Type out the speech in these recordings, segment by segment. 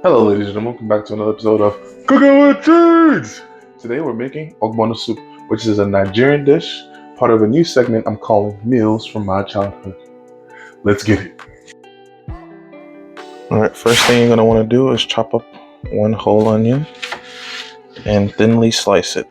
Hello ladies and gentlemen, welcome back to another episode of Cooking with Cheeds! Today we're making Ogbono soup, which is a Nigerian dish, part of a new segment I'm calling Meals from My Childhood. Let's get it. Alright, first thing you're going to want to do is chop up one whole onion and thinly slice it.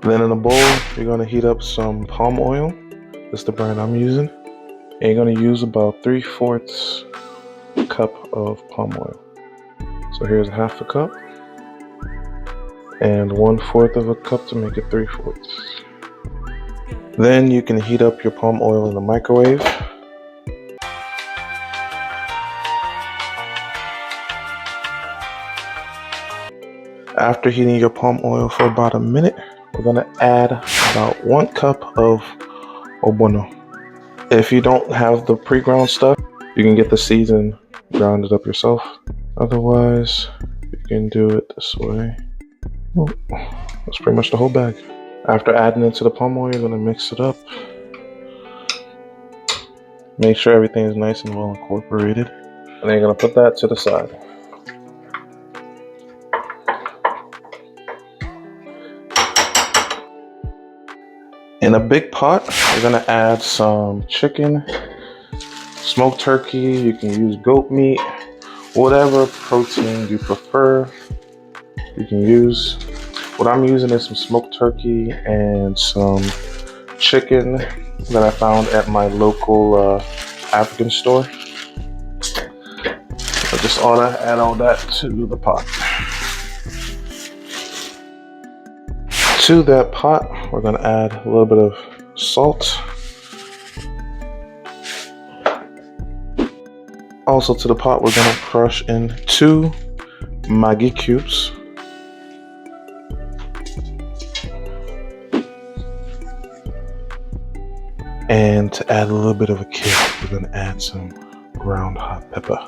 Then in a bowl, you're going to heat up some palm oil. That's the brand I'm using. And you're going to use about 3/4 cup of palm oil. So here's half a cup. And 1/4 of a cup to make it 3/4. Then you can heat up your palm oil in the microwave. After heating your palm oil for about a minute, we're going to add about 1 cup of ogbono. If you don't have the pre-ground stuff, you can get the seeds and ground it up yourself. Otherwise, you can do it this way. That's pretty much the whole bag. After adding it to the palm oil, you're going to mix it up. Make sure everything is nice and well incorporated. And then you're going to put that to the side. In a big pot, you're going to add some chicken, smoked turkey, you can use goat meat, whatever protein you prefer, you can use. What I'm using is some smoked turkey and some chicken that I found at my local African store. So just add all that to the pot. To that pot, we're going to add a little bit of salt. Also to the pot, we're going to crush in 2 Maggi Cubes. And to add a little bit of a kick, we're going to add some ground hot pepper.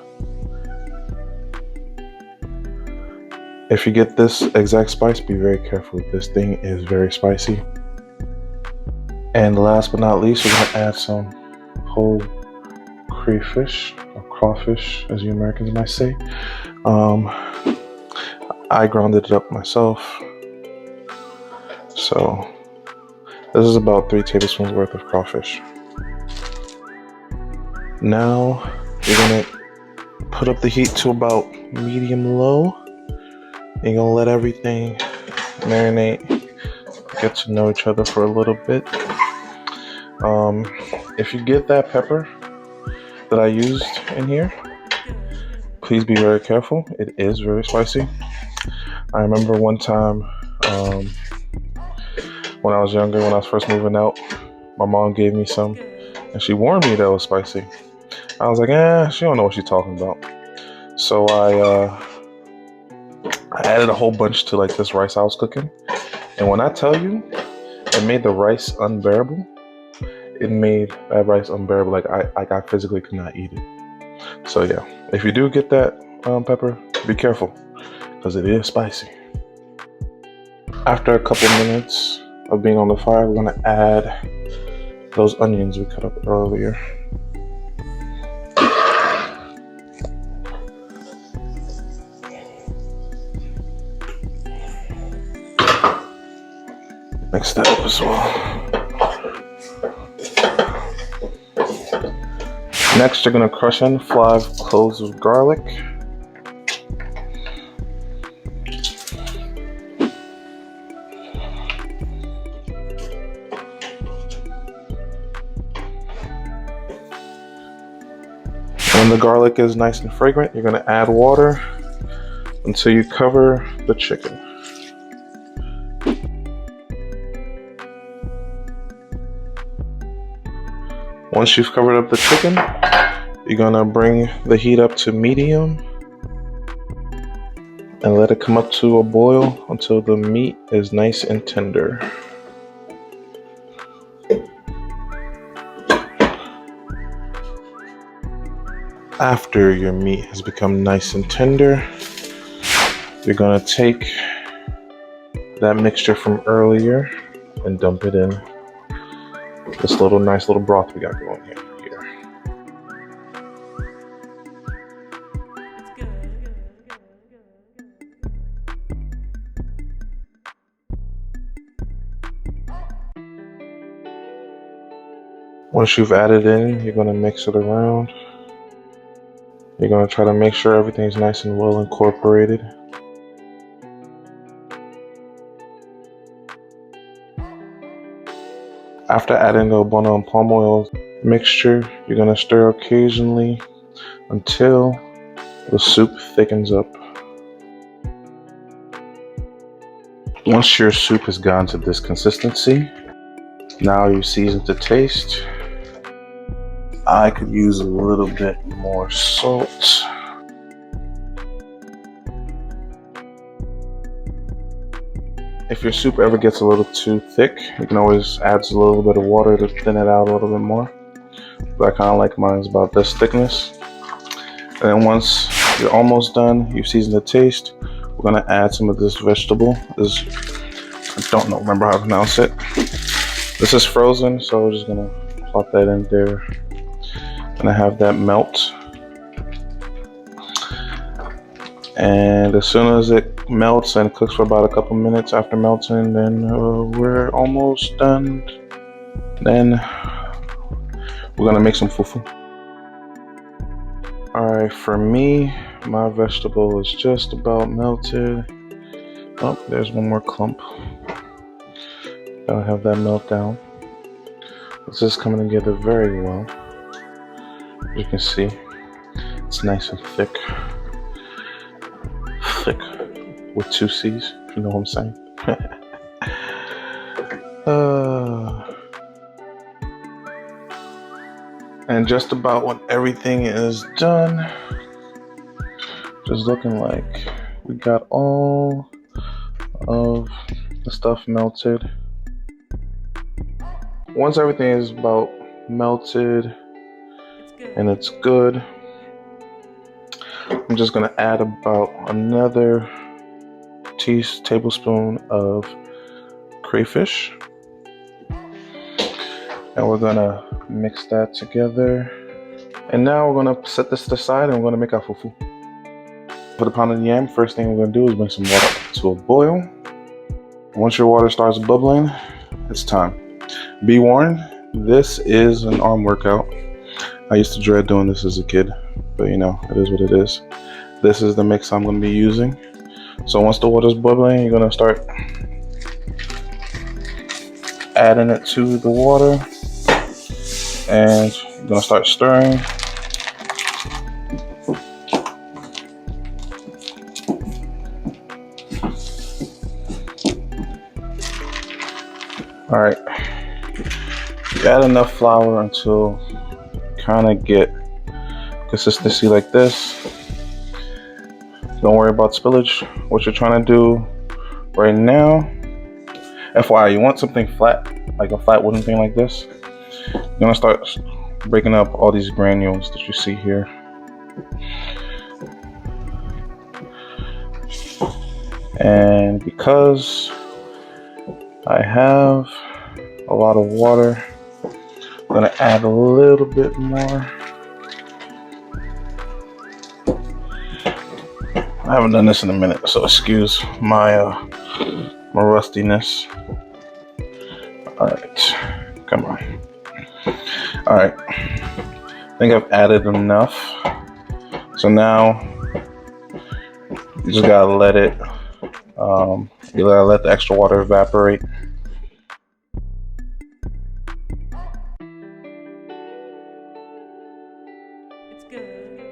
If you get this exact spice, be very careful. This thing is very spicy. And last but not least, we're going to add some whole crayfish, or crawfish, as you Americans might say. I grounded it up myself. So this is about 3 tablespoons worth of crawfish. Now you're going to put up the heat to about medium-low. You're going to let everything marinate, get to know each other for a little bit. If you get that pepper that I used in here, please be very careful. It is very spicy. I remember one time when I was younger, when I was first moving out, my mom gave me some and she warned me that it was spicy. I was like, she don't know what she's talking about. So I added a whole bunch to like this rice I was cooking. And when I tell you, it made the rice unbearable. It made that rice unbearable. Like I physically could not eat it. So yeah, if you do get that pepper, be careful because it is spicy. After a couple minutes of being on the fire, we're gonna add those onions we cut up earlier. Mix that up as well. Next, you're going to crush in 5 cloves of garlic. When the garlic is nice and fragrant, you're going to add water until you cover the chicken. Once you've covered up the chicken, you're going to bring the heat up to medium and let it come up to a boil until the meat is nice and tender. After your meat has become nice and tender, you're going to take that mixture from earlier and dump it in this nice little broth we got going here. Once you've added in, you're going to mix it around. You're going to try to make sure everything's nice and well incorporated. After adding the ogbono and palm oil mixture, you're going to stir occasionally until the soup thickens up. Once your soup has gotten to this consistency, now you season to taste. I could use a little bit more salt. If your soup ever gets a little too thick, you can always add a little bit of water to thin it out a little bit more. But I kind of like mine about this thickness. And then once you're almost done, you've seasoned the taste, we're gonna add some of this vegetable. I don't remember how to pronounce it. This is frozen, so we're just gonna plop that in there. Gonna have that melt. And as soon as it melts and cooks for about a couple minutes after melting, then we're almost done. Then we're gonna make some fufu. Alright, for me, my vegetable is just about melted. Oh, there's one more clump. Gotta have that melt down. This is coming together very well. As you can see, it's nice and thick. Thick with 2 C's, if you know what I'm saying. And just about when everything is done, just looking like we got all of the stuff melted. Once everything is about melted and it's good, I'm just gonna add about another tablespoon of crayfish, and we're gonna mix that together. And now we're gonna set this to the side and we're gonna make our fufu. For the pounded yam, first thing we're gonna do is bring some water to a boil. Once your water starts bubbling, it's time. Be warned, this is an arm workout. I used to dread doing this as a kid, but you know, it is what it is. This is the mix I'm going to be using. So once the water's bubbling, you're going to start adding it to the water, and you're going to start stirring. All right, you add enough flour until you kind of get consistency like this. Don't worry about spillage. What you're trying to do right now, FYI, you want something flat, like a flat wooden thing like this. You're gonna start breaking up all these granules that you see here. And because I have a lot of water, I'm gonna add a little bit more. I haven't done this in a minute, so excuse my rustiness. All right, come on. All right, I think I've added enough. So now you just gotta let it. You gotta let the extra water evaporate. It's good.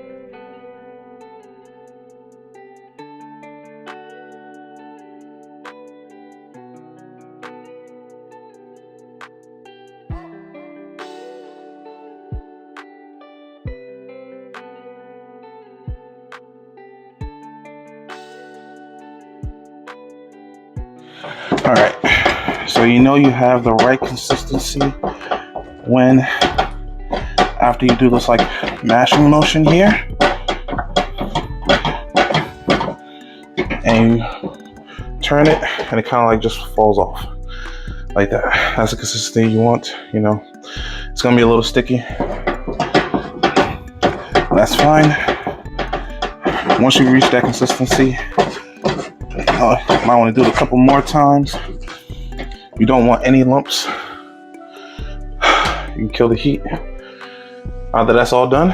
All right, so you know you have the right consistency when after you do this like mashing motion here, and you turn it, and it kind of like just falls off like that. That's the consistency you want. You know, it's gonna be a little sticky. That's fine. Once you reach that consistency, you might want to do it a couple more times. You don't want any lumps. You can kill the heat. Now that that's all done,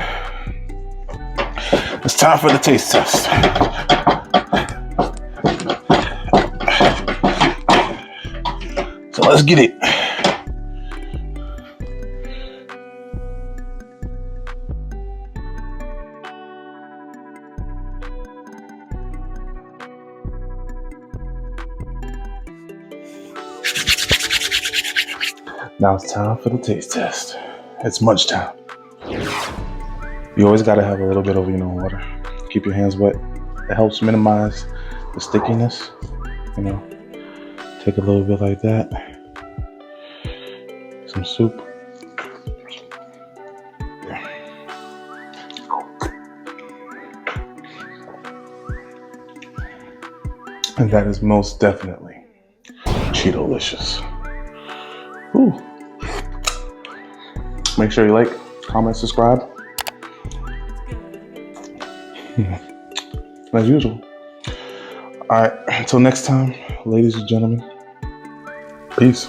it's time for the taste test. So let's get it. Now it's time for the taste test. It's munch time. You always gotta have a little bit of, water. Keep your hands wet. It helps minimize the stickiness. Take a little bit like that. Some soup. And that is most definitely Chidolicious. Ooh. Make sure you like, comment, subscribe. As usual. All right, until next time, ladies and gentlemen, peace.